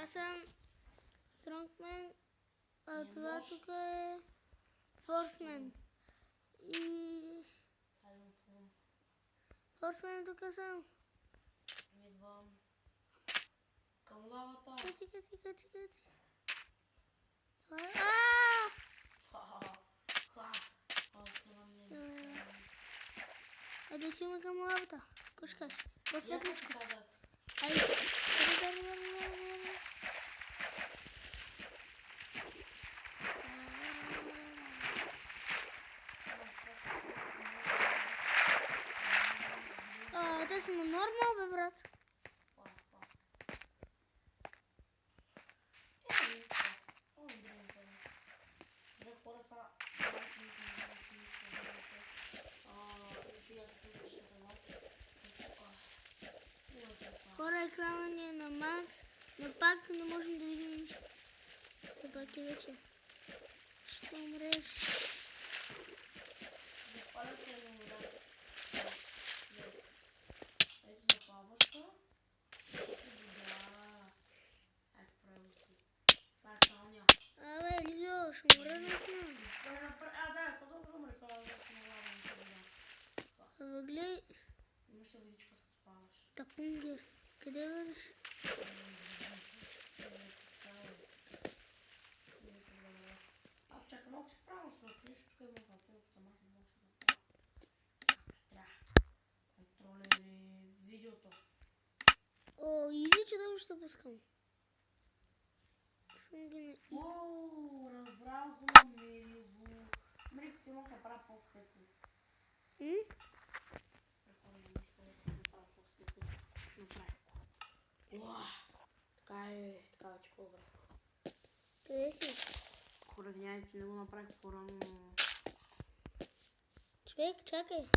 Аз съм Стронгмен, а това тук е Форсмен. И... Форсмен тук съм. Идвам към лавата. Каци. Ааа! Айде отиваме към лавата. Какво ще кажеш? Какво светличко? Айде. Те са на нормал, бе, брат. Хора, екрана ни е на макс, но пак не можем да видим нищо. Все пак е вече. Ще умреш. Запалят се на вода. Ето запалваш се. Ето правилно ти. Това е Соня. Абе, Лизо, ще умра наистина. Да, какво да умреш? Това е Абе, гледай. Имаш да видиш какво се запалваш. Тапунгер. Къде бъдеш? Чакай, малко се правя с нещо, тук има въпроса, ама не мога да контролери видеото. О, изи, че да ще пускам. Пускам ги на изи. Ооо, разбрах го, намери го. Мрик, ти може да правя по-светло. Прехвърля ми, къде си направя по-светло. Направих го. Така е, че по-добре. Къде си? Извинявай, че не го направих по-рано, но... Човек, чакай.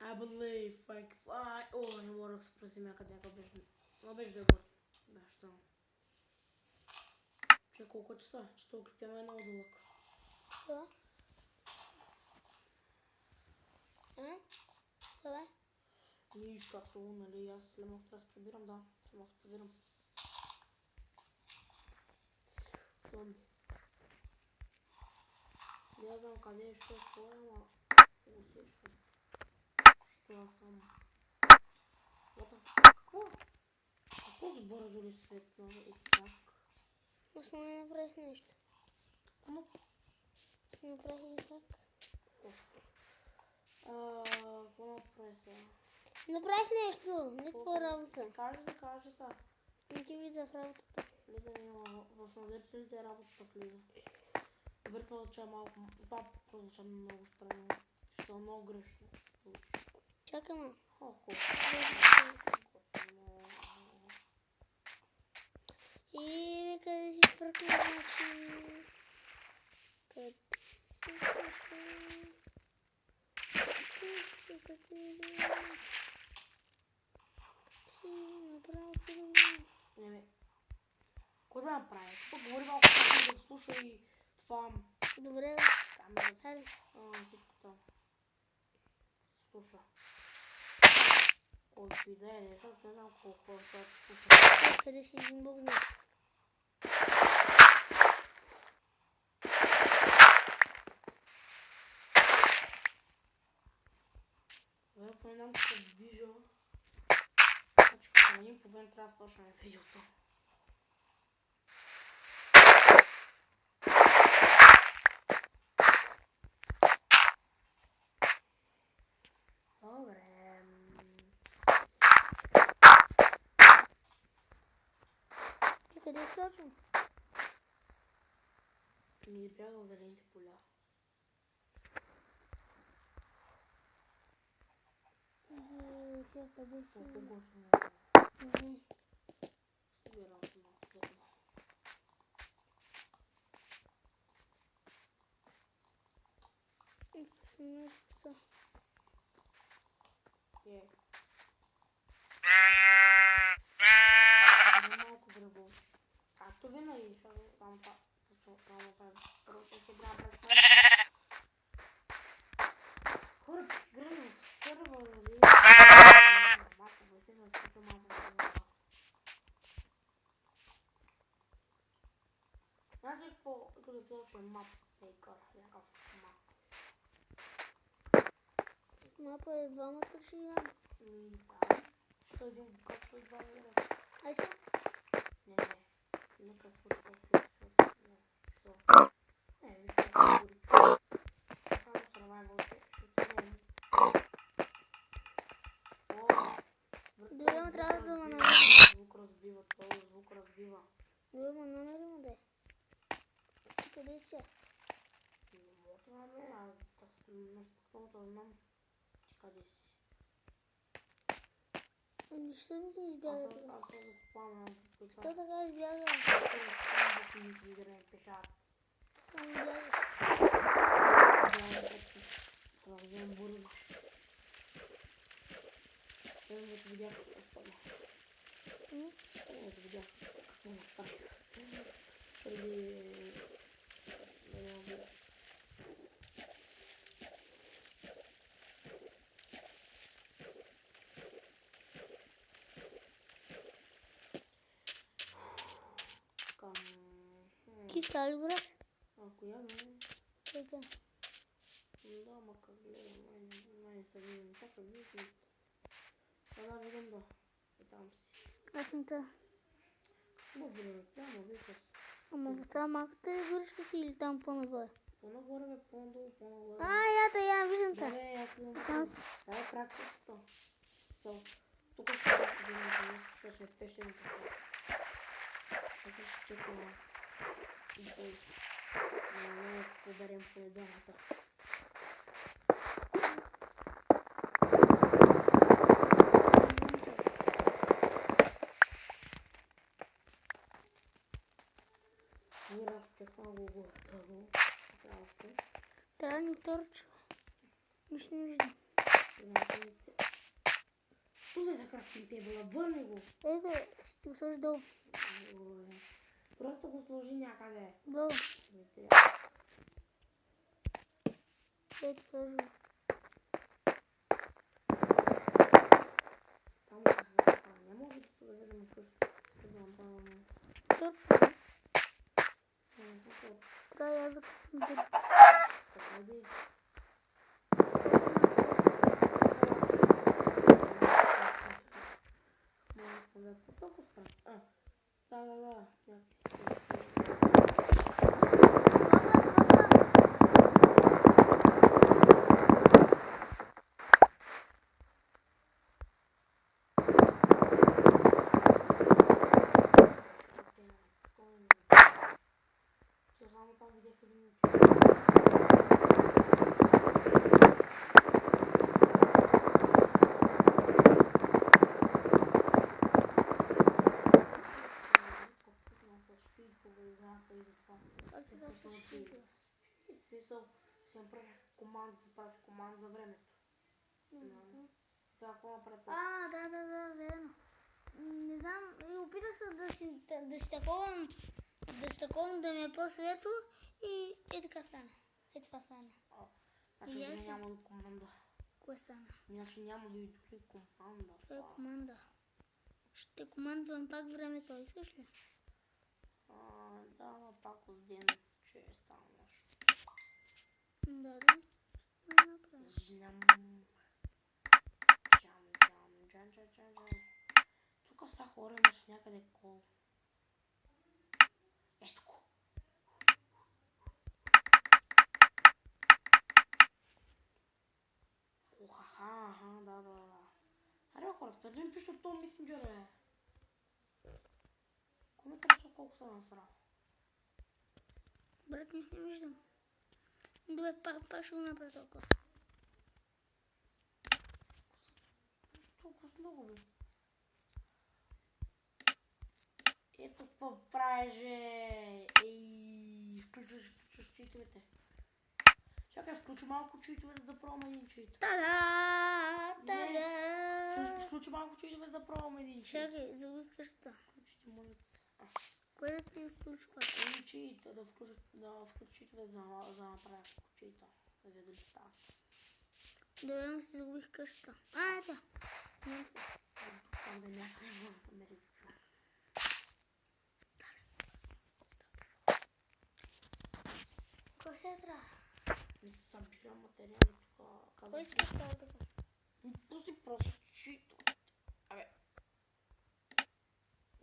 I believe I can fly. О, не мога да се приземя къде някакъв беше. Но беше да е горд. Да, що? Че колко часа? Че то укрепяме много дълъг. Що? Що бе? Защото, нали, аз след малко трябва да се прибирам, да. След малко се прибирам. Не знам къде е, що е, ама... Усещам. Що аз съм... Какво? Какво сбързо ли светна и как? Аз не направих нещо. Какво? Направих и как? Какво направи сега? Направих нещо, не твоя работа. Кажи са. Не ти влиза в работата. Влиза ми в назерителите работата влиза. Добре, това звуча малко, това прозвуча много странно. Ще съм много грешно. Чакай, ма. И къде си фръкна, значи... Къде си направо целено. Не бе. Какво да направя? Тук говори малко да слуша и това... Добре, бе. Камерата. Всичко там. Слуша. Който и да е, защото не знам колко хора това слуша. Къде си един бог знае? Бе, поне че се движа. Значи като един по време трябва да свършваме видеото. Добре. Ти къде е сочен? Ми бяга в зелените поля. Сега къде си? Колко готино. Събирам се малко дърво. Съм овца. Малко дърво. Както винаги, защото само това първо ще трябва да правиш. Хора, играем в сервер, ли какво други плоче мап мейкър? Някакъв мап. Мапа е двамата ще играем. Да. Ще един качва и два игра. Ай сега. Не. Нека случва. Не, виж как се гори. Само survival ще отидем. Добре, трябва да ме намерим. Звук разбива, този звук разбива. Добре, ме намерим, де. Ти къде си? Не мога да намеря, неспокойното знам, че къде си. Ами ще ми ти избяга така. Аз се закупавам на пипица. Що така избяга? Само да си мисли да не пешат. Само бягаш. Трябва да вземем бурина. Те да те видях какво стана. Да те видях какво направих. Преди да не убия. Ти става ли брат? Коя не? Ето. Да, ма как гледам, май са видим. Чакай, виждам. Да, видам да. И там си. Аз съм та. Ма видим, ама виждаш. Ама в тази малката ли горичка си или там по-нагоре? По-нагоре бе, по-надолу, по-нагоре. Я виждам та. Да, аз имам. Там Това е практиката. Тук ще вземем, защото сме пешени така. Тук ще чекаме. И той. Не поберем понеделната. Мира, чекам го горе. трябва ни торчове. Нищо не виждам. Тук е за крафтинг тейбъла, върни го. Ето, ще го сложи долу. Просто го сложи някъде. Долу. Не трябва. Ето, сложи го. Само така, не може да се заведем къща. Торчове. Трябва да я закупим. Поклади. Да. Само там видях един смисъл, си направих команда, правиш команда за времето. Сега какво направи? Да, верно. Не знам, опитах се да си таковам да ми е по-светло и така стана. Това стана. Значи няма да команда. Кое стана? Значи няма да и дори команда. Това е команда. Ще командвам пак времето, искаш ли? Да, но пак от ден, че е станало нещо. Да. Ще направим. Джам. Тук са хора, имаш някъде кол. Ето го. Да. Аре, хората, пет ми пише от този месенджер, бе. Кой ме търсва колко са насрал? Брат, нищо не виждам. Добре, пак ще го направя толкова. Толкова много, бе. Ето какво правиш, включваш читовете. Чакай, включи малко читовете да пробвам един чит. Включи малко читовете да пробвам един чит. Чакай, загубих къщата. Включите монет. Кое да ти изключи пак? Един чит, да включи читовете за направя чита. Да видя дали става. Добре, му си загубих къщата. Ето. Там да някъде може да намери. сетра? Ми събирам материали тук. Кой иска да става тук? Пусти просто чуито. Абе.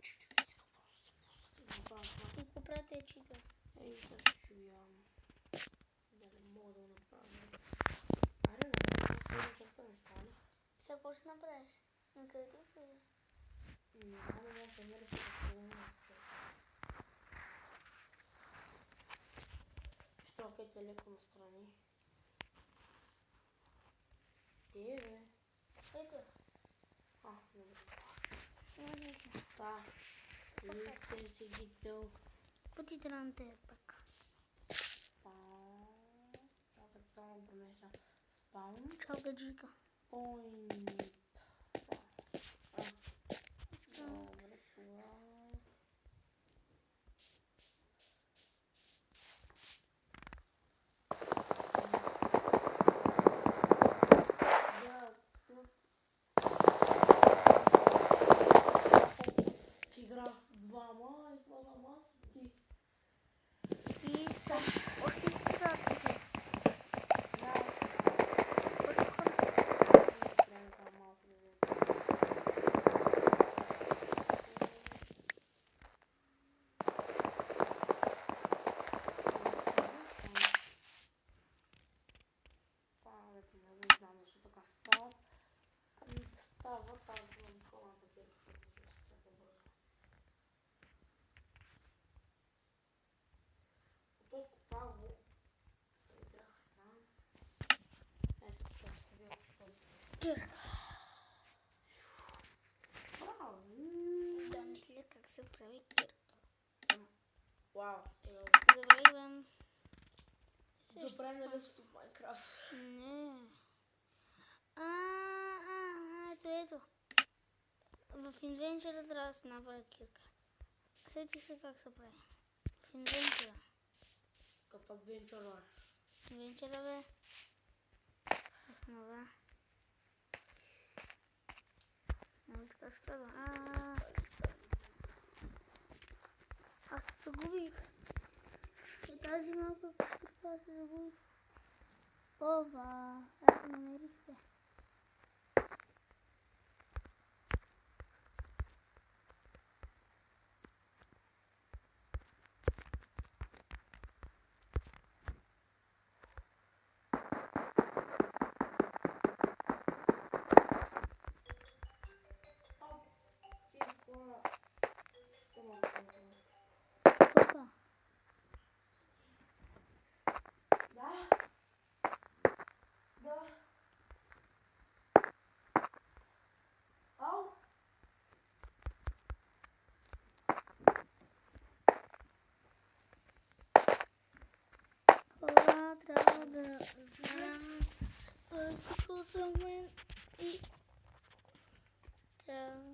Чуито иска просто се пусти да направя това. И какво правите е чита? Ей, сега ще чуям. Дали мога да го направя. Аре, не чакта не стане. Сега какво ще направиш? На къде ти отиде? Не знам, може да меря се да на ще окейте леко настрани. Де, бе? Ето. Не бе. Може се. Са. Листен си гител. Какво ти трябва на тези пак? Чакай само премеся. Спаун. Чао, гаджика. Point. Искам. Добре, това. Ти игра двама и това ти. И са. Още ли трябва да пише? Да, Още хора. трябва да малко да видим. Не знам защо така става. Ами става тази на колата кирка, защото ще се така бързо. От този копал го се видях там. Сега ще се бил Кирка. Браво! Да мисля как се прави кирка. Вау! Забравям. Забравя на лесото в Майнкрафт. Не. Ето. В инвенчера трябва да се направи кирка. Сети се как се прави. В инвенчера. Каква адвенчъра? Инвенчера, бе. Основа. Нали така се казва? Аз се загубих. И тази малка костюрка се загубих. Ова, ето намерих се. Какво? Да. Да. Ау. Хора, трябва да знам всичко за мен и... Чао.